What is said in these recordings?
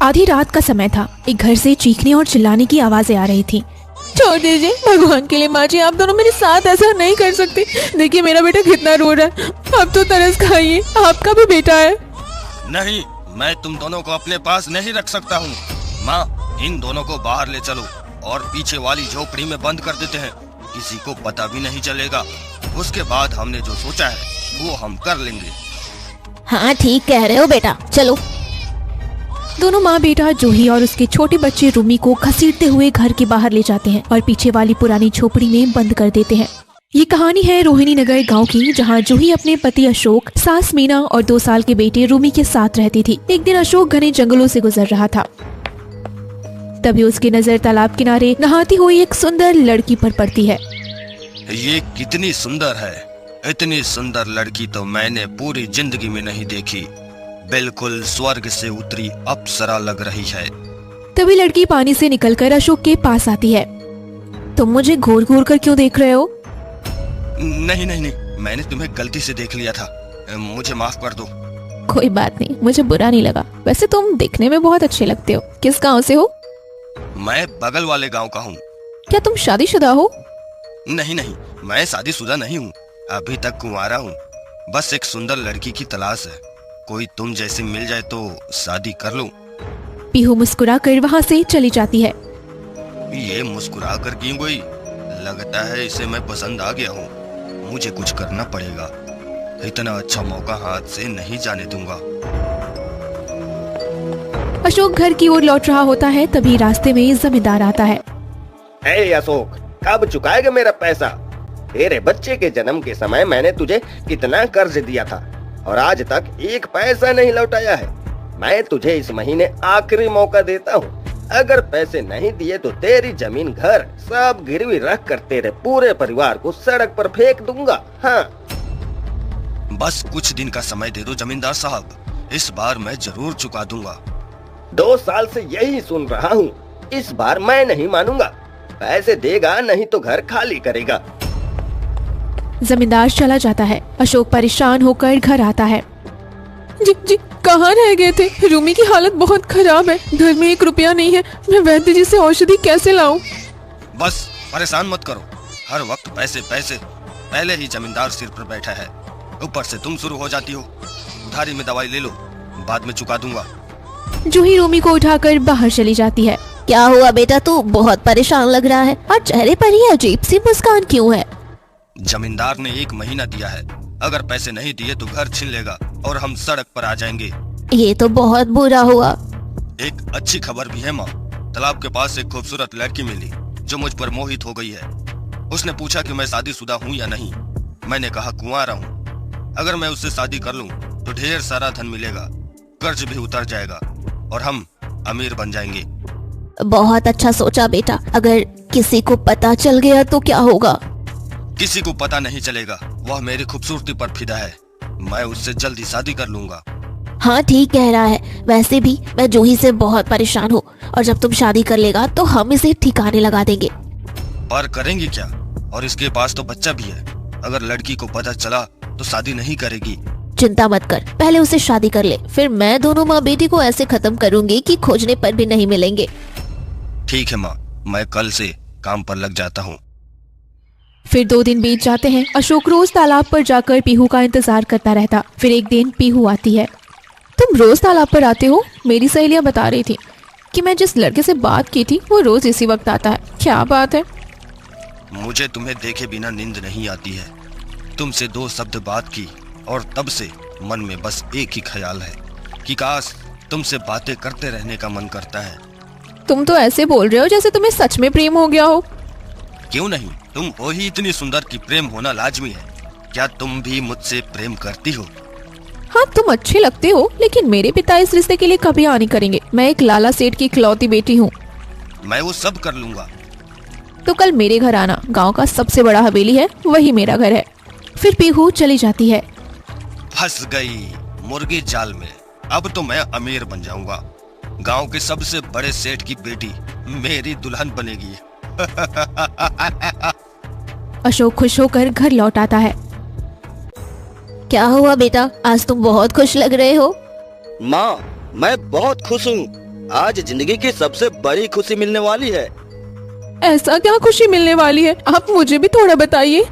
आधी रात का समय था। एक घर से चीखने और चिल्लाने की आवाजें आ रही थी। छोड़ दीजिए, भगवान के लिए माँ जी, आप दोनों मेरे साथ ऐसा नहीं कर सकते। देखिए मेरा बेटा कितना रो रहा है, अब तो तरस खाइए, आपका भी बेटा है। नहीं, मैं तुम दोनों को अपने पास नहीं रख सकता हूँ। माँ, इन दोनों को बाहर ले चलो और पीछे वाली झोपड़ी में बंद कर देते हैं। किसी को पता भी नहीं चलेगा। उसके बाद हमने जो सोचा है वो हम कर लेंगे। हाँ ठीक कह रहे हो बेटा, चलो। दोनों माँ बेटा जूही और उसके छोटे बच्चे रूमी को घसीटते हुए घर के बाहर ले जाते हैं और पीछे वाली पुरानी झोपड़ी में बंद कर देते हैं। ये कहानी है रोहिणी नगर गांव की, जहां जूही अपने पति अशोक, सास मीना और 2 साल के बेटे रूमी के साथ रहती थी। एक दिन अशोक घने जंगलों से गुजर रहा था। तभी उसकी नजर तालाब किनारे नहाती हुई एक सुंदर लड़की पर पड़ती है। ये कितनी सुंदर है। इतनी सुंदर लड़की तो मैंने पूरी जिंदगी में नहीं देखी। बिल्कुल स्वर्ग से उतरी अप्सरा लग रही है। तभी लड़की पानी से निकलकर अशोक के पास आती है। तुम मुझे घूर घूर कर क्यों देख रहे हो? नहीं नहीं नहीं, मैंने तुम्हें गलती से देख लिया था, मुझे माफ कर दो। कोई बात नहीं, मुझे बुरा नहीं लगा। वैसे तुम दिखने में बहुत अच्छे लगते हो। किस गांव से हो? मैं बगल वाले गांव का हूँ। क्या तुम शादीशुदा हो? नहीं नहीं, मैं शादीशुदा नहीं हूँ, अभी तक कुंवारा हूँ। बस एक सुंदर लड़की की तलाश है। कोई तुम जैसी मिल जाए तो शादी कर लूं। पीहू मुस्कुरा कर वहाँ से चली जाती है। ये मुस्कुरा कर क्यों गई? लगता है इसे मैं पसंद आ गया हूँ। मुझे कुछ करना पड़ेगा। इतना अच्छा मौका हाथ से नहीं जाने दूंगा। अशोक घर की ओर लौट रहा होता है, तभी रास्ते में जमींदार आता है। हे अशोक, कब चुकाएगा मेरा पैसा? तेरे बच्चे के जन्म के समय मैंने तुझे कितना कर्ज दिया था और आज तक एक पैसा नहीं लौटाया है। मैं तुझे इस महीने आखिरी मौका देता हूँ। अगर पैसे नहीं दिए तो तेरी जमीन घर सब गिरवी रख कर तेरे पूरे परिवार को सड़क पर फेंक दूंगा। हाँ, बस कुछ दिन का समय दे दो जमींदार साहब, इस बार मैं जरूर चुका दूंगा। 2 साल से यही सुन रहा हूँ, इस बार मैं नहीं मानूंगा। पैसे देगा नहीं तो घर खाली करेगा। जमींदार चला जाता है। अशोक परेशान होकर घर आता है। जी जी, कहाँ रह गए थे? रूमी की हालत बहुत खराब है, घर में 1 रुपया नहीं है। मैं वैद्य जी से औषधि कैसे लाऊं? बस परेशान मत करो, हर वक्त पैसे पैसे। पहले ही जमींदार सिर पर बैठा है, ऊपर से तुम शुरू हो जाती हो। उधारी में दवाई ले लो, बाद में चुका दूंगा। जूही रूमी को उठाकर बाहर चली जाती है। क्या हुआ बेटा, तू बहुत परेशान लग रहा है और चेहरे पर ही अजीब सी मुस्कान क्यों है? जमींदार ने 1 महीना दिया है, अगर पैसे नहीं दिए तो घर छीन लेगा और हम सड़क पर आ जाएंगे। ये तो बहुत बुरा हुआ। एक अच्छी खबर भी है माँ, तालाब के पास एक खूबसूरत लड़की मिली जो मुझ पर मोहित हो गई है। उसने पूछा कि मैं शादीशुदा हूँ या नहीं। मैंने कहा कुंवारा हूँ। अगर मैं उससे शादी कर लूँ तो ढेर सारा धन मिलेगा, कर्ज भी उतर जाएगा और हम अमीर बन जाएंगे। बहुत अच्छा सोचा बेटा, अगर किसी को पता चल गया तो क्या होगा? किसी को पता नहीं चलेगा, वह मेरी खूबसूरती पर फिदा है। मैं उससे जल्दी शादी कर लूंगा। हाँ ठीक कह रहा है। वैसे भी मैं जूही से बहुत परेशान हूँ और जब तुम शादी कर लेगा तो हम इसे ठिकाने लगा देंगे। पर करेंगे क्या? और इसके पास तो बच्चा भी है। अगर लड़की को पता चला तो शादी नहीं करेगी। चिंता मत कर, पहले उसे शादी कर ले, फिर मैं दोनों माँ बेटी को ऐसे खत्म करूंगी कि खोजने पर भी नहीं मिलेंगे। ठीक है माँ, मैं कल से काम पर लग जाता हूँ। फिर 2 दिन बीत जाते हैं। अशोक रोज तालाब पर जाकर पीहू का इंतजार करता रहता। फिर एक दिन पीहू आती है। तुम रोज तालाब पर आते हो? मेरी सहेलियां बता रही थी कि मैं जिस लड़के से बात की थी वो रोज इसी वक्त आता है। क्या बात है? मुझे तुम्हें देखे बिना नींद नहीं आती है। तुमसे 2 शब्द बात की और तब से मन में बस एक ही ख्याल है कि काश तुमसे बातें करते रहने का मन करता है। तुम तो ऐसे बोल रहे हो जैसे तुम्हें सच में प्रेम हो गया हो। क्यों नहीं, तुम हो ही इतनी सुंदर कि प्रेम होना लाजमी है। क्या तुम भी मुझसे प्रेम करती हो? हाँ, तुम अच्छे लगते हो, लेकिन मेरे पिता इस रिश्ते के लिए कभी हाँ नहीं करेंगे। मैं एक लाला सेठ की इकलौती बेटी हूँ। मैं वो सब कर लूंगा। तो कल मेरे घर आना, गांव का सबसे बड़ा हवेली है, वही मेरा घर है। फिर पीहू चली जाती है। फंस गई मुर्गी जाल में। अब तो मैं अमीर बन जाऊंगा। गांव के सबसे बड़े सेठ की बेटी मेरी दुल्हन बनेगी। अशोक खुश होकर घर लौट आता है। क्या हुआ बेटा, आज तुम बहुत खुश लग रहे हो। माँ, मैं बहुत खुश हूँ। आज जिंदगी की सबसे बड़ी खुशी मिलने वाली है। ऐसा क्या खुशी मिलने वाली है, आप मुझे भी थोड़ा बताइए।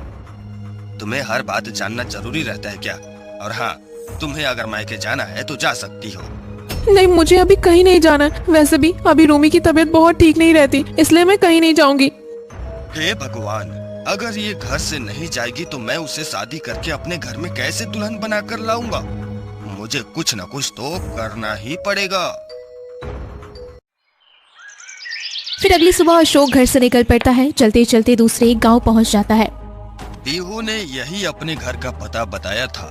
तुम्हें हर बात जानना जरूरी रहता है क्या? और हाँ, तुम्हें अगर मायके जाना है तो जा सकती हो। नहीं, मुझे अभी कहीं नहीं जाना। वैसे भी अभी रूमी की तबीयत बहुत ठीक नहीं रहती, इसलिए मैं कहीं नहीं जाऊंगी। हे भगवान, अगर ये घर से नहीं जाएगी तो मैं उसे शादी करके अपने घर में कैसे दुल्हन बनाकर लाऊंगा? मुझे कुछ न कुछ तो करना ही पड़ेगा। फिर अगली सुबह अशोक घर से निकल पड़ता है। चलते चलते दूसरे गांव पहुंच जाता है। पीहू ने यही अपने घर का पता बताया था।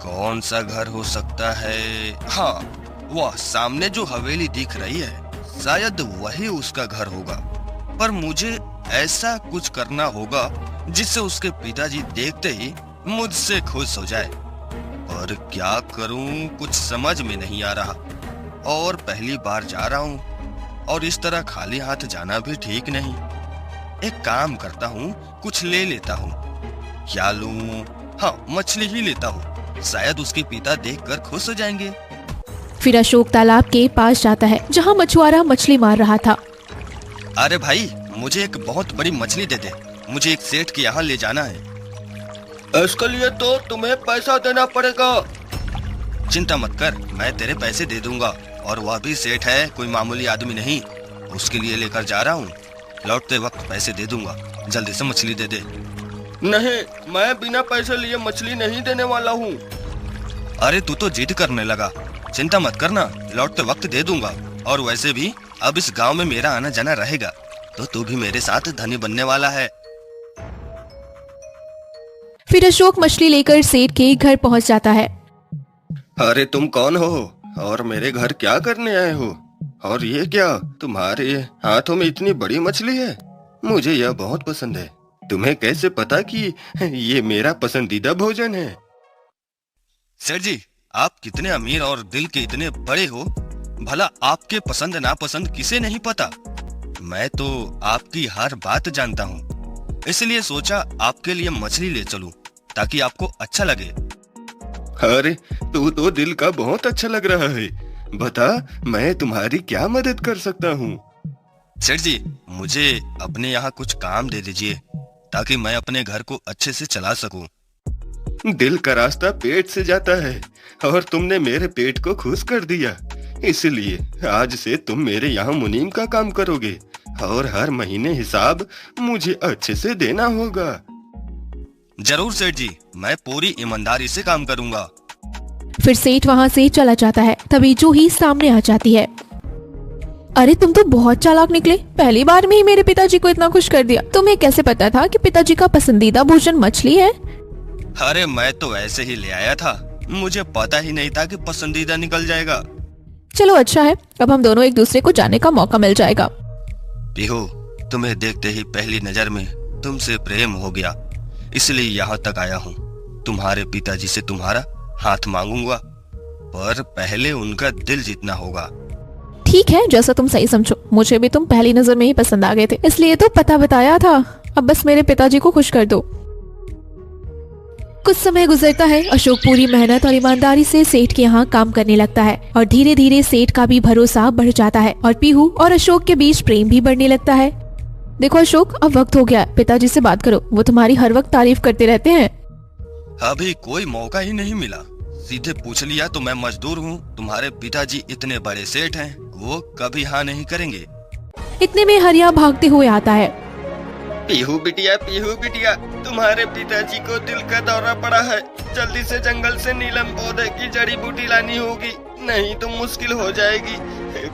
कौन सा घर हो सकता है? हाँ, वह सामने जो हवेली दिख रही है, शायद वही उसका घर होगा। पर मुझे ऐसा कुछ करना होगा जिससे उसके पिताजी देखते ही मुझसे खुश हो जाए। पर क्या करूं, कुछ समझ में नहीं आ रहा। और पहली बार जा रहा हूं और इस तरह खाली हाथ जाना भी ठीक नहीं। एक काम करता हूं, कुछ ले लेता हूं। क्या लूं? हाँ, मछली ही लेता हूं, शायद उसके पिता देखकर खुश हो जाएंगे। फिर अशोक तालाब के पास जाता है जहाँ मछुआरा मछली मार रहा था। अरे भाई, मुझे एक बहुत बड़ी मछली दे दे, मुझे एक सेठ के यहाँ ले जाना है। इसके लिए तो तुम्हें पैसा देना पड़ेगा। चिंता मत कर, मैं तेरे पैसे दे दूंगा। और वह भी सेठ है, कोई मामूली आदमी नहीं। उसके लिए लेकर जा रहा हूँ, लौटते वक्त पैसे दे दूंगा। जल्दी से मछली दे दे। नहीं, मैं बिना पैसे लिए मछली नहीं देने वाला हूँ। अरे तू तो जिद करने लगा। चिंता मत करना, लौटते वक्त दे दूंगा। और वैसे भी अब इस गांव में मेरा आना जाना रहेगा, तो तू भी मेरे साथ धनी बनने वाला है। फिर अशोक मछली लेकर सेठ के घर पहुंच जाता है। अरे तुम कौन हो और मेरे घर क्या करने आए हो? और ये क्या, तुम्हारे हाथों में इतनी बड़ी मछली है? मुझे यह बहुत पसंद है। तुम्हें कैसे पता कि ये मेरा पसंदीदा भोजन है? सेठ जी, आप कितने अमीर और दिल के इतने बड़े हो। भला आपके पसंद नापसंद किसे नहीं पता? मैं तो आपकी हर बात जानता हूँ, इसलिए सोचा आपके लिए मछली ले चलूं ताकि आपको अच्छा लगे। अरे तू तो दिल का बहुत अच्छा लग रहा है। बता, मैं तुम्हारी क्या मदद कर सकता हूँ? सेठ जी, मुझे अपने यहाँ कुछ काम दे दीजिए ताकि मैं अपने घर को अच्छे से चला सकूं। दिल का रास्ता पेट से जाता है और तुमने मेरे पेट को खुश कर दिया, इसलिए आज से तुम मेरे यहाँ मुनीम का काम करोगे और हर महीने हिसाब मुझे अच्छे से देना होगा। जरूर सेठ जी, मैं पूरी ईमानदारी से काम करूंगा। फिर सेठ वहाँ से चला जाता है। तभी जूही सामने आ जाती है। अरे तुम तो बहुत चालाक निकले, पहली बार में ही मेरे पिताजी को इतना खुश कर दिया। तुम्हें कैसे पता था कि पिताजी का पसंदीदा भोजन मछली है? अरे मैं तो ऐसे ही ले आया था, मुझे पता ही नहीं था कि पसंदीदा निकल जाएगा। चलो अच्छा है, अब हम दोनों एक दूसरे को जानने का मौका मिल जाएगा। पीहू, तुम्हें देखते ही पहली नजर में तुमसे प्रेम हो गया, इसलिए यहाँ तक आया हूँ। तुम्हारे पिताजी से तुम्हारा हाथ मांगूंगा, पर पहले उनका दिल जीतना होगा। ठीक है, जैसा तुम सही समझो। मुझे भी तुम पहली नजर में ही पसंद आ गए थे, इसलिए तो पता बताया था। अब बस मेरे पिताजी को खुश कर दो। कुछ समय गुजरता है। अशोक पूरी मेहनत और ईमानदारी से सेठ के यहाँ काम करने लगता है और धीरे धीरे सेठ का भी भरोसा बढ़ जाता है और पीहू और अशोक के बीच प्रेम भी बढ़ने लगता है। देखो अशोक, अब वक्त हो गया, पिताजी से बात करो, वो तुम्हारी हर वक्त तारीफ करते रहते हैं। अभी कोई मौका ही नहीं मिला, सीधे पूछ लिया तो मैं मजदूर हूँ। तुम्हारे पिताजी इतने बड़े सेठ हैं, वो कभी हाँ नहीं करेंगे। इतने में हरिया भागते हुए आता है। पीहू बिटिया, तुम्हारे पिताजी को दिल का दौरा पड़ा है। जल्दी से जंगल से नीलम पौधे की जड़ी बूटी लानी होगी, नहीं तो मुश्किल हो जाएगी।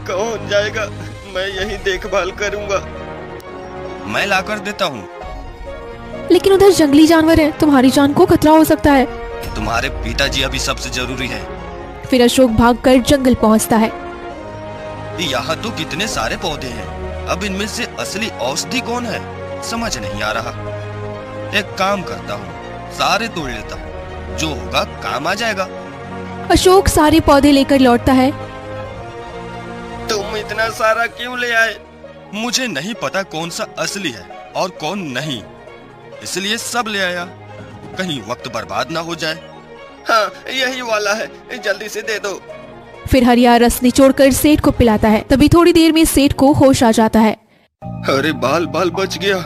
कौन जाएगा? मैं यही देखभाल करूँगा। मैं लाकर देता हूँ। लेकिन उधर जंगली जानवर है, तुम्हारी जान को खतरा हो सकता है। तुम्हारे पिताजी अभी सबसे जरूरी है। फिर अशोक भागकर जंगल पहुंचता है। यहाँ तो कितने सारे पौधे हैं, अब इनमें से असली औषधि कौन है समझ नहीं आ रहा। एक काम करता हूँ, सारे तोड़ लेता हूँ, जो होगा काम आ जाएगा। अशोक सारे पौधे लेकर लौटता है। तुम इतना सारा क्यों ले आए? मुझे नहीं पता कौन सा असली है और कौन नहीं, इसलिए सब ले आया, कहीं वक्त बर्बाद ना हो जाए। हाँ, यही वाला है, जल्दी से दे दो। फिर हरिया रस निचोड़कर सेठ को पिलाता है। तभी थोड़ी देर में सेठ को होश आ जाता है। अरे बाल बाल बच गया।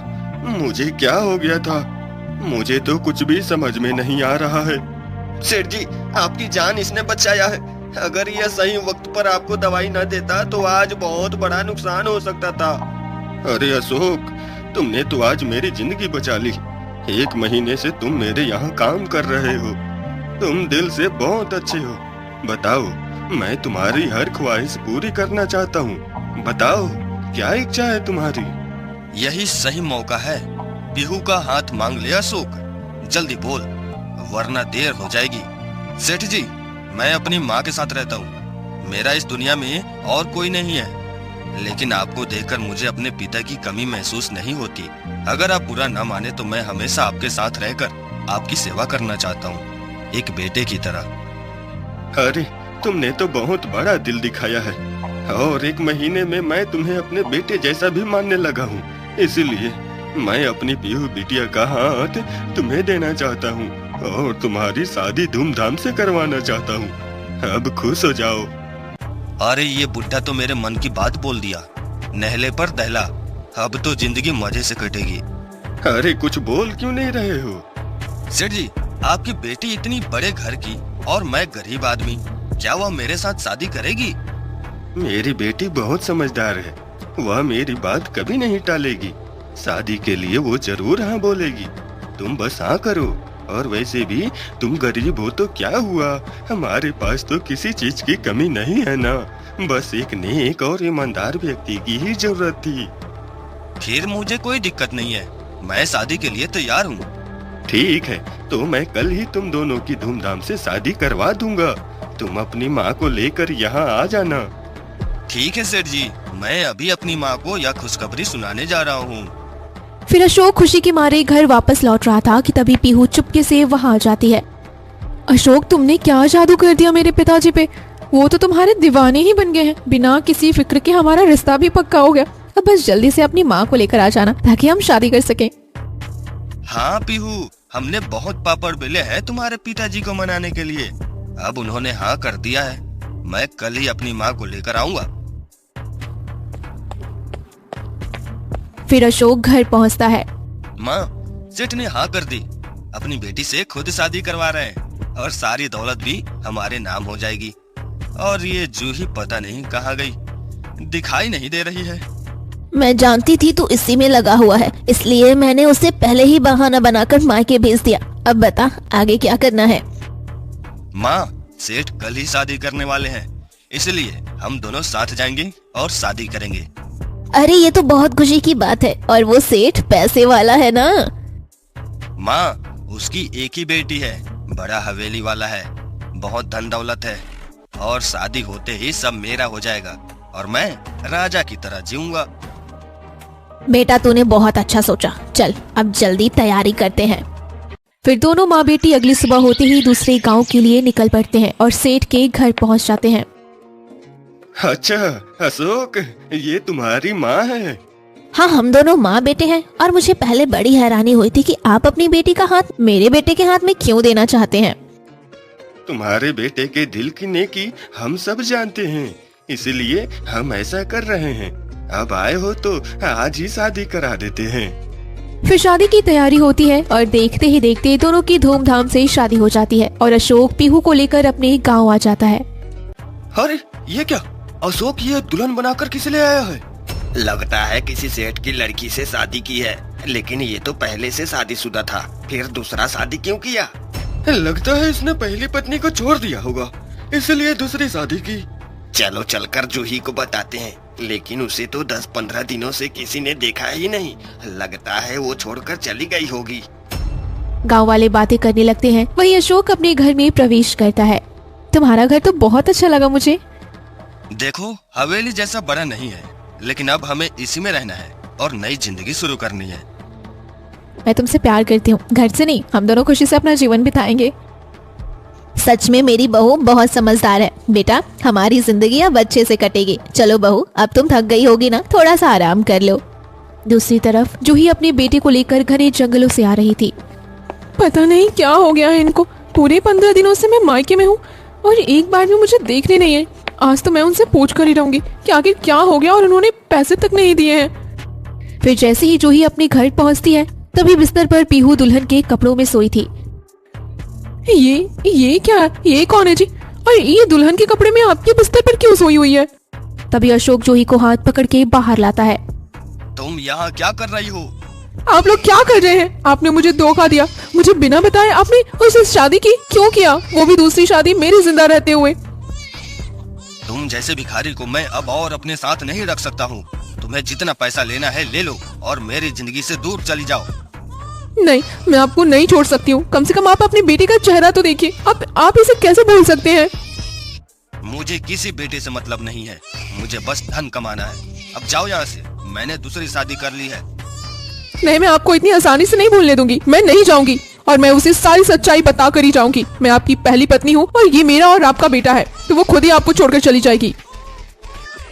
मुझे क्या हो गया था? मुझे तो कुछ भी समझ में नहीं आ रहा है। सेठ जी, आपकी जान इसने बचाया है। अगर यह सही वक्त पर आपको दवाई न देता तो आज बहुत बड़ा नुकसान हो सकता था। अरे अशोक, तुमने तो आज मेरी जिंदगी बचा ली। 1 महीने से तुम मेरे यहाँ काम कर रहे हो। तुम दिल से बहुत अच्छे हो। बताओ, मैं तुम्हारी हर ख्वाहिश पूरी करना चाहता हूँ। बताओ, क्या इच्छा है तुम्हारी? यही सही मौका है। पीहू का हाथ मांग ले अशोक, जल्दी बोल, वरना देर हो जाएगी। सेठ जी, मैं अपनी माँ के साथ रहता हूँ। मेरा इस दुनिया में और कोई नहीं है। लेकिन आपको देखकर मुझे अपने पिता की कमी महसूस नहीं होती। अगर आप बुरा न माने तो मैं हमेशा आपके साथ रहकर आपकी सेवा करना चाहता हूँ, एक बेटे की तरह। अरे, तुमने तो बहुत बड़ा दिल दिखाया है और 1 महीने में मैं तुम्हें अपने बेटे जैसा भी मानने लगा हूँ। इसलिए मैं अपनी पीहू बिटिया का हाथ तुम्हें देना चाहता हूँ और तुम्हारी शादी धूमधाम से करवाना चाहता हूँ। अब खुश हो जाओ। अरे, ये बुढ़ा तो मेरे मन की बात बोल दिया। नहले पर दहला। अब तो जिंदगी मजे से कटेगी। अरे, कुछ बोल क्यों नहीं रहे हो? सेठ जी, आपकी बेटी इतनी बड़े घर की और मैं गरीब आदमी, क्या वह मेरे साथ शादी करेगी? मेरी बेटी बहुत समझदार है। वह मेरी बात कभी नहीं टालेगी। शादी के लिए वो जरूर हाँ बोलेगी। तुम बस हाँ करो। और वैसे भी तुम गरीब हो तो क्या हुआ, हमारे पास तो किसी चीज की कमी नहीं है ना। बस एक नेक और ईमानदार व्यक्ति की ही जरूरत थी। फिर मुझे कोई दिक्कत नहीं है, मैं शादी के लिए तैयार हूँ। ठीक है, तो मैं कल ही तुम दोनों की धूमधाम से शादी करवा दूंगा। तुम अपनी माँ को लेकर यहाँ आ जाना। ठीक है सेठ जी, मैं अभी अपनी माँ को यह खुशखबरी सुनाने जा रहा हूँ। फिर अशोक खुशी के मारे घर वापस लौट रहा था कि तभी पीहू चुपके से वहाँ आ जाती है। अशोक, तुमने क्या जादू कर दिया मेरे पिताजी पे? वो तो तुम्हारे दीवाने ही बन गए हैं। बिना किसी फिक्र के हमारा रिश्ता भी पक्का हो गया। अब बस जल्दी से अपनी माँ को लेकर आ जाना ताकि हम शादी कर सकें। हाँ पीहू, हमने बहुत पापड़ बेले हैं तुम्हारे पिताजी को मनाने के लिए। अब उन्होंने हाँ कर दिया है। मैं कल ही अपनी माँ को लेकर आऊंगा। फिर अशोक घर पहुंचता है। माँ, सेठ ने हाँ कर दी। अपनी बेटी से खुद शादी करवा रहे हैं और सारी दौलत भी हमारे नाम हो जाएगी। और ये जूही पता नहीं कहाँ गई, दिखाई नहीं दे रही है। मैं जानती थी तू इसी में लगा हुआ है, इसलिए मैंने उसे पहले ही बहाना बनाकर मायके भेज दिया। अब बता आगे क्या करना है? माँ, सेठ कल ही शादी करने वाले हैं, इसलिए हम दोनों साथ जाएंगे और शादी करेंगे। अरे ये तो बहुत खुशी की बात है। और वो सेठ पैसे वाला है ना? माँ, उसकी एक ही बेटी है, बड़ा हवेली वाला है, बहुत धन दौलत है और शादी होते ही सब मेरा हो जाएगा और मैं राजा की तरह जीऊंगा। बेटा तूने बहुत अच्छा सोचा। चल अब जल्दी तैयारी करते हैं। फिर दोनों माँ बेटी अगली सुबह होते ही दूसरे गांव के लिए निकल पड़ते हैं और सेठ के घर पहुंच जाते हैं। अच्छा अशोक, ये तुम्हारी माँ है? हाँ, हम दोनों माँ बेटे हैं। और मुझे पहले बड़ी हैरानी हुई थी कि आप अपनी बेटी का हाथ मेरे बेटे के हाथ में क्यों देना चाहते हैं। तुम्हारे बेटे के दिल की नेकी हम सब जानते हैं, इसलिए हम ऐसा कर रहे हैं। अब आए हो तो आज ही शादी करा देते हैं। फिर शादी की तैयारी होती है और देखते ही देखते दोनों की धूमधाम से शादी हो जाती है और अशोक पीहू को लेकर अपने गांव आ जाता है। अरे ये क्या, अशोक ये दुल्हन बनाकर किसे ले आया है? लगता है किसी सेठ की लड़की से शादी की है, लेकिन ये तो पहले से शादीशुदा था, फिर दूसरा शादी क्यों किया? लगता है इसने पहली पत्नी को छोड़ दिया होगा, इसलिए दूसरी शादी की। चलो चलकर जूही को बताते हैं, लेकिन उसे तो 10-15 दिनों से किसी ने देखा ही नहीं। लगता है वो छोड़कर चली गई होगी। गांव वाले बातें करने लगते हैं। वहीं अशोक अपने घर में प्रवेश करता है। तुम्हारा घर तो बहुत अच्छा लगा मुझे। देखो, हवेली जैसा बड़ा नहीं है, लेकिन अब हमें इसी में रहना है और नई जिंदगी शुरू करनी है। मैं तुमसे प्यार करती हूँ, घर से नहीं। हम दोनों खुशी से अपना जीवन बिताएंगे। सच में मेरी बहू बहुत समझदार है। बेटा हमारी जिंदगी अब अच्छे से कटेगी। चलो बहू, अब तुम थक गई होगी ना, थोड़ा सा आराम कर लो। दूसरी तरफ जूही अपने बेटे को लेकर घने जंगलों से आ रही थी। पता नहीं क्या हो गया है इनको। पूरे 15 दिनों से मैं मायके में हूँ और एक बार भी मुझे देखने नहीं है। आज तो मैं उनसे पूछ कर ही रहूंगी कि आखिर क्या हो गया और उन्होंने पैसे तक नहीं दिए हैं। फिर जैसे ही जूही अपने घर पहुंचती है तभी बिस्तर पर पीहू दुल्हन के कपड़ों में सोई थी। ये क्या है? ये कौन है जी? और ये दुल्हन के कपड़े में आपके बिस्तर पर क्यों सोई हुई है? तभी अशोक जूही को हाथ पकड़ के बाहर लाता है। तुम यहाँ क्या कर रही हो? आप लोग क्या कर रहे हैं? आपने मुझे धोखा दिया। मुझे बिना बताए आपने उससे शादी की। क्यों किया? वो भी दूसरी शादी मेरी जिंदा रहते हुए। तुम जैसे भिखारी को मैं अब और अपने साथ नहीं रख सकता हूँ। तुम्हें जितना पैसा लेना है ले लो और मेरी जिंदगी से दूर चली जाओ। नहीं, मैं आपको नहीं छोड़ सकती हूँ। कम से कम आप अपनी बेटी का चेहरा तो देखिए। आप इसे कैसे भूल सकते हैं? मुझे किसी बेटे से मतलब नहीं है, मुझे बस धन कमाना है। अब जाओ यहाँ से, मैंने दूसरी शादी कर ली है। नहीं, मैं आपको इतनी आसानी से नहीं भूलने दूंगी। मैं नहीं जाऊंगी और मैं उसे सारी सच्चाई बता कर ही जाऊंगी। मैं आपकी पहली पत्नी हूँ और ये मेरा और आपका बेटा है, तो वो खुद ही आपको छोड़कर चली जाएगी।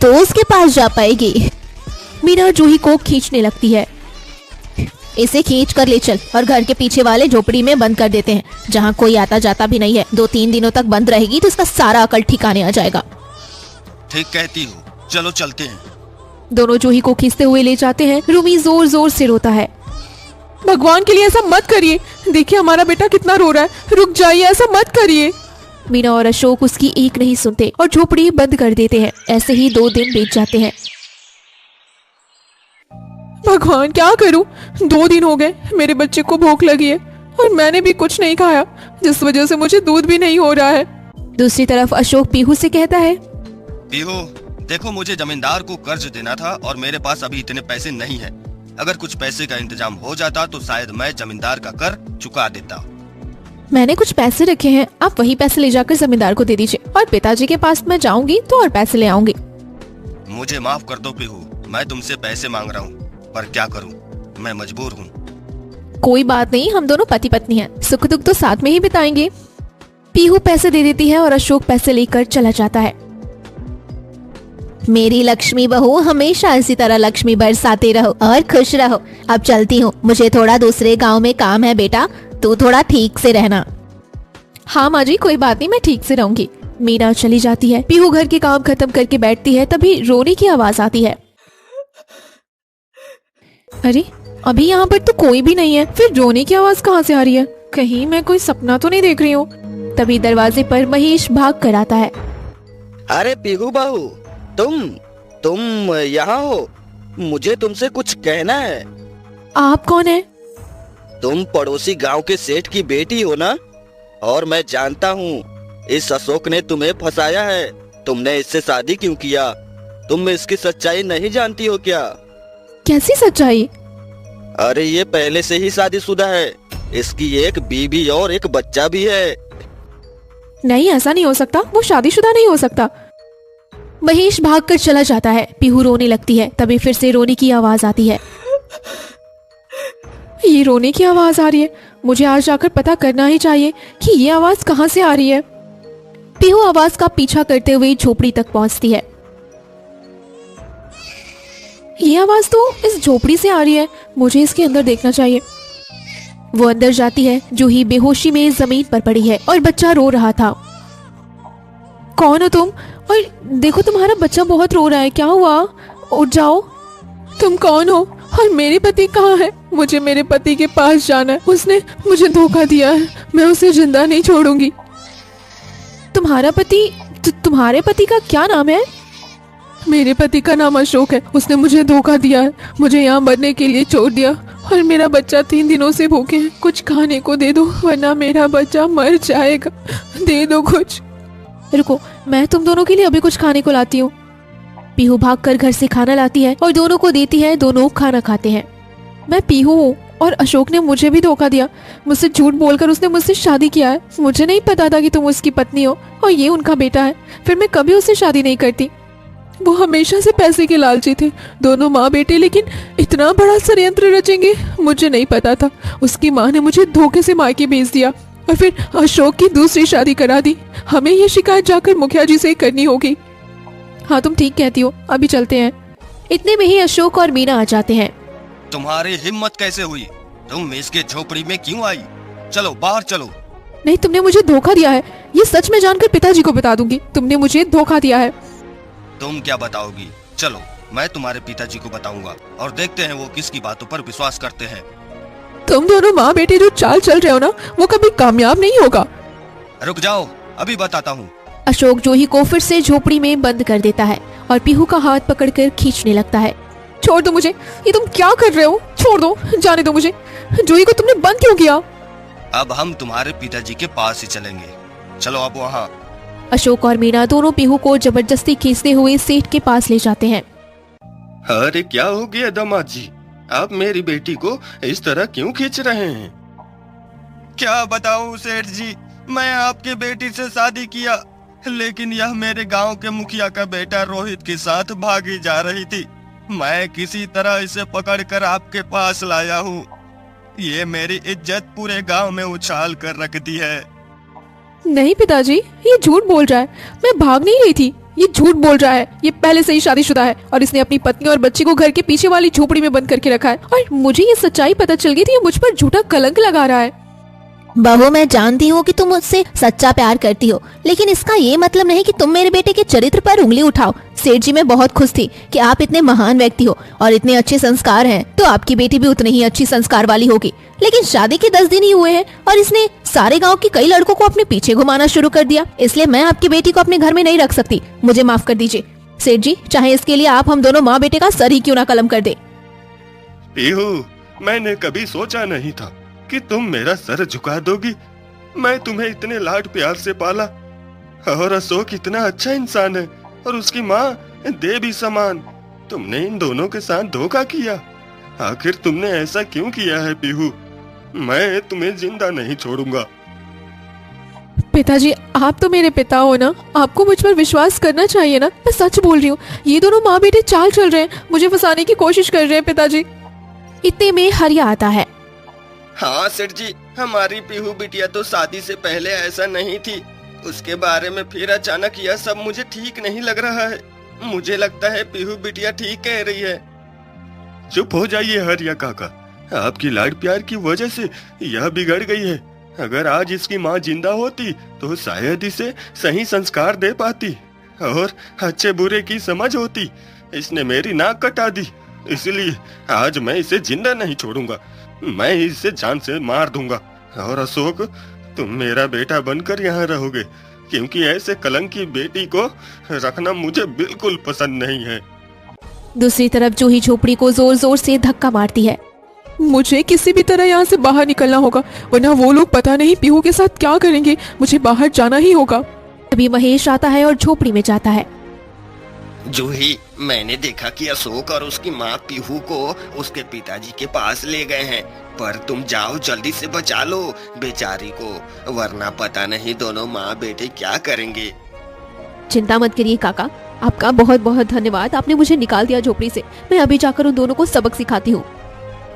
तो उसके पास जा पाएगी। मीना जूही को खींचने लगती है। इसे खींच कर ले चल और घर के पीछे वाले झोपड़ी में बंद कर देते हैं, जहाँ कोई आता जाता भी नहीं है। 2-3 दिनों तक बंद रहेगी तो इसका सारा अकल ठिकाने आ जाएगा। ठीक कहती हो, चलो चलते हैं। दोनों जूही को खींचते हुए ले जाते हैं। रूमी जोर जोर से रोता है। भगवान के लिए ऐसा मत करिए। देखिए हमारा बेटा कितना रो रहा है। रुक जाइए, ऐसा मत करिए। मीना और अशोक उसकी एक नहीं सुनते और झोपड़ी बंद कर देते हैं। ऐसे ही 2 दिन बीत जाते हैं। भगवान क्या करूं? 2 दिन हो गए, मेरे बच्चे को भूख लगी है और मैंने भी कुछ नहीं खाया, जिस वजह से मुझे दूध भी नहीं हो रहा है। दूसरी तरफ अशोक पीहू से कहता है, पीहू देखो, मुझे जमींदार को कर्ज देना था और मेरे पास अभी इतने पैसे नहीं है। अगर कुछ पैसे का इंतजाम हो जाता तो शायद मैं जमींदार का कर चुका देता। मैंने कुछ पैसे रखे हैं, आप वही पैसे ले जाकर जमींदार को दे दीजिए और पिताजी के पास मैं जाऊंगी तो और पैसे ले आऊंगी। मुझे माफ कर दो पीहू, मैं तुमसे पैसे मांग रहा हूँ, पर क्या करूँ, मैं मजबूर हूँ। कोई बात नहीं, हम दोनों पति पत्नी हैं, सुख दुख तो साथ में ही बिताएंगे। पीहू पैसे दे देती है और अशोक पैसे लेकर चला जाता है। मेरी लक्ष्मी बहू, हमेशा इसी तरह लक्ष्मी बरसाते रहो और खुश रहो। अब चलती हूँ, मुझे थोड़ा दूसरे गांव में काम है बेटा, तू थोड़ा ठीक से रहना। हाँ माँ जी, कोई बात नहीं, मैं ठीक से रहूंगी। मीना चली जाती है। पीहू घर के काम खत्म करके बैठती है, तभी रोने की आवाज आती है। अरे अभी यहाँ पर तो कोई भी नहीं है, फिर रोने की आवाज कहाँ से आ रही है? कहीं मैं कोई सपना तो नहीं देख रही हूँ। तभी दरवाजे पर महेश भाग कर आता है। अरे पीहू बहू, तुम यहाँ हो? मुझे तुमसे कुछ कहना है। आप कौन है? तुम पड़ोसी गांव के सेठ की बेटी हो ना? और मैं जानता हूँ इस अशोक ने तुम्हें फंसाया है। तुमने इससे शादी क्यों किया? तुम इसकी सच्चाई नहीं जानती हो क्या? कैसी सच्चाई? अरे ये पहले से ही शादीशुदा है, इसकी एक बीवी और एक बच्चा भी है। नहीं, ऐसा नहीं हो सकता, वो शादीशुदा नहीं हो सकता। महेश भागकर चला जाता है। पीहू रोने लगती है। तभी फिर से रोने की आवाज आती है। ये रोने की आवाज आ रही है, मुझे आज जाकर पता करना ही चाहिए कि ये आवाज कहाँ से आ रही है। पीहू आवाज का पीछा करते हुए झोपड़ी तक पहुंचती है। ये आवाज तो इस झोपड़ी से आ रही है, मुझे इसके अंदर देखना चाहिए। वो अंदर जाती है। जूही बेहोशी में जमीन पर पड़ी है और बच्चा रो रहा था। कौन हो तुम? और देखो तुम्हारा बच्चा बहुत रो रहा है, क्या हुआ? उठ जाओ। तुम कौन हो और मेरे पति कहाँ है? मुझे मेरे पति के पास जाना है, उसने मुझे धोखा दिया है, मैं उसे जिंदा नहीं छोड़ूंगी। तुम्हारा पति? तुम्हारे पति का क्या नाम है? मेरे पति का नाम अशोक है, उसने मुझे धोखा दिया है, मुझे यहाँ मरने के लिए छोड़ दिया और मेरा बच्चा 3 दिनों से भूखे है। कुछ खाने को दे दो वरना मेरा बच्चा मर जाएगा, दे दो कुछ। रुको, मैं तुम दोनों के लिए अभी कुछ खाने को लाती हूँ। पीहू भागकर घर से खाना लाती है और दोनों को देती है। दोनों खाना खाते हैं। मैं पीहू हूँ और अशोक ने मुझे भी धोखा दिया, मुझसे झूठ बोलकर उसने मुझसे शादी किया है। मुझे नहीं पता था कि तुम उसकी पत्नी हो और ये उनका बेटा है, फिर मैं कभी उससे शादी नहीं करती। वो हमेशा से पैसे के लालची थे, दोनों माँ बेटे, लेकिन इतना बड़ा षड्यंत्र रचेंगे मुझे नहीं पता था। उसकी माँ ने मुझे धोखे से मायके भेज दिया और फिर अशोक की दूसरी शादी करा दी। हमें ये शिकायत जाकर मुखिया जी से करनी होगी। हाँ तुम ठीक कहती हो, अभी चलते हैं। इतने में ही अशोक और मीना आ जाते हैं। तुम्हारी हिम्मत कैसे हुई? तुम इसके झोपड़ी में क्यों आई? चलो बाहर चलो। नहीं, तुमने मुझे धोखा दिया है। ये सच में जानकर पिताजी को बता दूंगी तुमने मुझे धोखा दिया है। तुम क्या बताओगी? चलो मैं तुम्हारे पिताजी को बताऊंगा और देखते हैं वो किसकी बातों पर विश्वास करते हैं। तुम दोनों माँ बेटे जो चाल चल रहे हो ना, वो कभी कामयाब नहीं होगा। रुक जाओ, अभी बताता हूँ। अशोक जूही को फिर से झोपड़ी में बंद कर देता है और पीहू का हाथ पकड़कर खींचने लगता है। छोड़ दो मुझे, ये तुम क्या कर रहे हो? छोड़ दो, जाने दो मुझे। जूही को तुमने बंद क्यों किया? अब हम तुम्हारे पिताजी के पास ही चलेंगे। चलो अब वहाँ। अशोक और मीना दोनों पीहू को जबरदस्ती खींचते हुए सेठ के पास ले जाते हैं। अरे क्या हो गया दामाद जी, आप मेरी बेटी को इस तरह क्यों खींच रहे हैं? क्या बताऊं सेठ जी, मैं आपकी बेटी से शादी किया, लेकिन यह मेरे गांव के मुखिया का बेटा रोहित के साथ भागी जा रही थी। मैं किसी तरह इसे पकड़कर आपके पास लाया हूँ। ये मेरी इज्जत पूरे गांव में उछाल कर रख दी है। नहीं पिताजी, ये झूठ बोल रहा है। मैं भाग नहीं रही थी, ये झूठ बोल रहा है। ये पहले से ही शादीशुदा है और इसने अपनी पत्नी और बच्ची को घर के पीछे वाली झोपड़ी में बंद करके रखा है और मुझे ये सच्चाई पता चल गई थी। ये मुझ पर झूठा कलंक लगा रहा है। बहू, मैं जानती हूँ कि तुम मुझसे सच्चा प्यार करती हो, लेकिन इसका ये मतलब नहीं कि तुम मेरे बेटे के चरित्र पर उंगली उठाओ। सेठ जी मैं बहुत खुश थी कि आप इतने महान व्यक्ति हो और इतने अच्छे संस्कार हैं, तो आपकी बेटी भी उतनी ही अच्छी संस्कार वाली होगी। लेकिन शादी के 10 दिन ही हुए हैं और इसने सारे गांव के कई लड़कों को अपने पीछे घुमाना शुरू कर दिया। इसलिए मैं आपकी बेटी को अपने घर में नहीं रख सकती। मुझे माफ कर दीजिए सेठ जी, चाहे इसके लिए आप हम दोनों माँ बेटे का सर ही क्यों ना कलम कर दे। पीहू, मैंने कभी सोचा नहीं था कि तुम मेरा सर झुका दोगी। मैं तुम्हें इतने लाड प्यार से पाला और अशोक इतना अच्छा इंसान है और उसकी माँ देवी समान। तुमने इन दोनों के साथ धोखा किया। आखिर तुमने ऐसा क्यों किया है पीहू? मैं तुम्हें जिंदा नहीं छोड़ूंगा। पिताजी, आप तो मेरे पिता हो ना, आपको मुझ पर विश्वास करना चाहिए ना। मैं सच बोल रही हूँ, ये दोनों माँ बेटे चाल चल रहे हैं, मुझे फंसाने की कोशिश कर रहे हैं पिताजी। इतने में हरिया आता है। हाँ सेठ जी, हमारी पीहू बिटिया तो शादी से पहले ऐसा नहीं थी। उसके बारे में फिर अचानक यह सब मुझे ठीक नहीं लग रहा है। मुझे लगता है पीहू बिटिया ठीक कह रही है। चुप हो जाइए हरिया काका, आपकी लाड प्यार की वजह से यह बिगड़ गई है। अगर आज इसकी माँ जिंदा होती तो शायद इसे सही संस्कार दे पाती और अच्छे बुरे की समझ होती। इसने मेरी नाक कटा दी, इसलिए आज मैं इसे जिंदा नहीं छोड़ूंगा। मैं इसे जान से मार दूंगा। और अशोक, तुम मेरा बेटा बनकर यहाँ रहोगे, क्योंकि ऐसे कलंक की बेटी को रखना मुझे बिल्कुल पसंद नहीं है। दूसरी तरफ जूही झोपड़ी को जोर जोर से धक्का मारती है। मुझे किसी भी तरह यहाँ से बाहर निकलना होगा, वरना वो लोग पता नहीं पीहू के साथ क्या करेंगे। मुझे बाहर जाना ही होगा। तभी महेश आता है और झोपड़ी में जाता है। जूही, मैंने देखा कि अशोक और उसकी माँ पीहू को उसके पिताजी के पास ले गए हैं, पर तुम जाओ जल्दी से बचा लो बेचारी को, वरना पता नहीं दोनों माँ बेटे क्या करेंगे। चिंता मत करिए काका, आपका बहुत बहुत धन्यवाद। आपने मुझे निकाल दिया झोपड़ी से। मैं अभी जाकर उन दोनों को सबक सिखाती हूँ।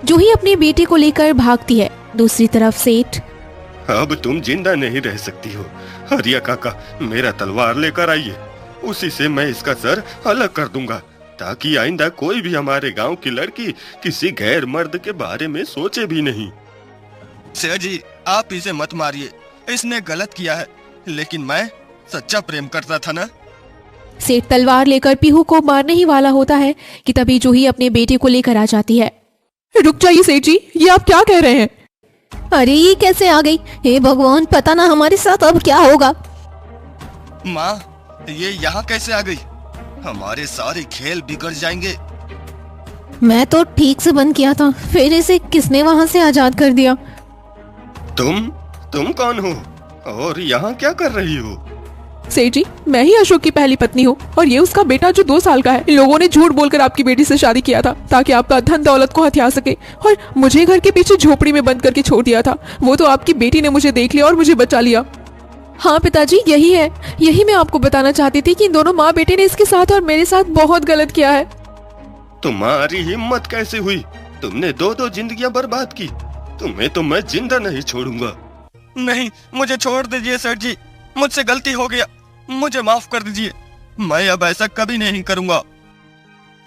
जूही अपने बेटे को लेकर भागती है। दूसरी तरफ सेठ, अब तुम जिंदा नहीं रह सकती हो। हरिया काका, मेरा तलवार लेकर आइए, उसी से मैं इसका सर अलग कर दूंगा, ताकि आइंदा कोई भी हमारे गांव की लड़की किसी गैर मर्द के बारे में सोचे भी नहीं। सेठ जी, आप इसे मत मारिए, इसने गलत किया है, लेकिन मैं सच्चा प्रेम करता था ना। सेठ तलवार लेकर पीहू को मारने ही वाला होता है कि तभी जूही अपने बेटे को लेकर आ जाती है। रुक जाइए सेठ जी, ये आप क्या कह रहे हैं? अरे ये कैसे आ गई? हे भगवान, पता ना हमारे साथ अब क्या होगा। माँ, ये यहाँ कैसे आ गई? हमारे सारे खेल बिगड़ जाएंगे। मैं तो ठीक से बंद किया था, फिर इसे किसने वहाँ से आजाद कर दिया? तुम कौन हो और यहाँ क्या कर रही हो? सेठ जी, मैं ही अशोक की पहली पत्नी हूँ और ये उसका बेटा जो 2 साल का है। इन लोगों ने झूठ बोलकर आपकी बेटी से शादी किया था ताकि आपका धन दौलत को हथिया सके, और मुझे घर के पीछे झोपड़ी में बंद करके छोड़ दिया था। वो तो आपकी बेटी ने मुझे देख लिया और मुझे बचा लिया। हाँ पिताजी, यही है। यही मैं आपको बताना चाहती थी कि इन दोनों माँ बेटे ने इसके साथ और मेरे साथ बहुत गलत किया है। तुम्हारी हिम्मत कैसे हुई? तुमने 2 जिंदगियां बर्बाद की। तुम्हें तो मैं जिंदा नहीं छोड़ूंगा। नहीं, मुझे छोड़ दीजिए सेठ जी, मुझसे गलती हो गया, मुझे माफ कर दीजिए। मैं अब ऐसा कभी नहीं करूंगा।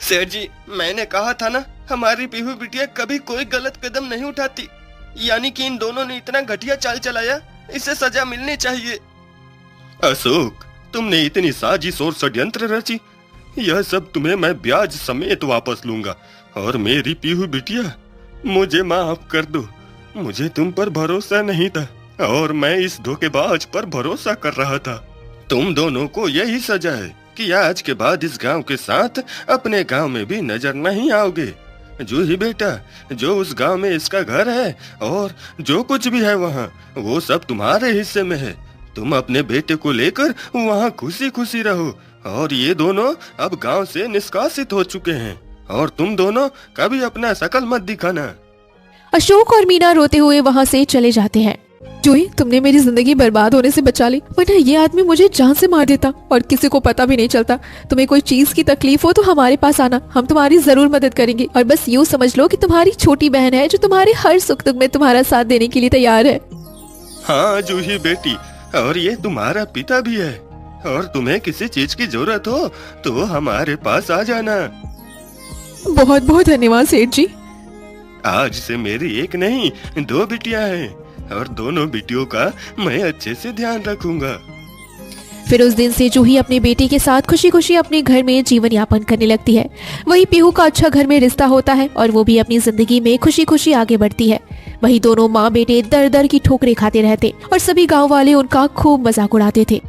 सेठ जी, मैंने कहा था ना, हमारी पीहू बिटिया कभी कोई गलत कदम नहीं उठाती। यानी कि इन दोनों ने इतना घटिया चाल चलाया, इसे सजा मिलनी चाहिए। अशोक, तुमने इतनी साजिश और षड्यंत्र रची। यह सब तुम्हें मैं ब्याज समेत वापस लूंगा। और मेरी पीहू बिटिया, मुझे माफ कर दो। मुझे तुम पर भरोसा नहीं था और मैं इस धोखेबाज पर भरोसा कर रहा था। तुम दोनों को यही सजा है कि आज के बाद इस गांव के साथ अपने गांव में भी नजर नहीं आओगे। जूही बेटा, जो उस गांव में इसका घर है और जो कुछ भी है वहाँ, वो सब तुम्हारे हिस्से में है। तुम अपने बेटे को लेकर वहाँ खुशी खुशी रहो। और ये दोनों अब गांव से निष्कासित हो चुके हैं और तुम दोनों कभी अपना शकल मत दिखाना। अशोक और मीना रोते हुए वहाँ से चले जाते हैं। जूही, तुमने मेरी जिंदगी बर्बाद होने से बचा ली, वरना ये आदमी मुझे जान से मार देता और किसी को पता भी नहीं चलता। तुम्हें कोई चीज की तकलीफ हो तो हमारे पास आना, हम तुम्हारी जरूर मदद करेंगे। और बस यूँ समझ लो कि तुम्हारी छोटी बहन है जो तुम्हारे हर सुख दुख में तुम्हारा साथ देने के लिए तैयार है। हाँ जूही बेटी, और ये तुम्हारा पिता भी है। और तुम्हें किसी चीज की जरूरत हो तो हमारे पास आ जाना। बहुत बहुत धन्यवाद सेठ जी। आज से मेरी एक नहीं 2 बिटियां हैं और दोनों बिटियों का मैं अच्छे से ध्यान रखूंगा। फिर उस दिन से जूही अपने बेटी के साथ खुशी खुशी अपने घर में जीवन यापन करने लगती है। वही पीहू का अच्छा घर में रिश्ता होता है और वो भी अपनी जिंदगी में खुशी खुशी आगे बढ़ती है। वही दोनों माँ बेटे दर दर की ठोकरें खाते रहते और सभी गांव वाले उनका खूब मजाक उड़ाते थे।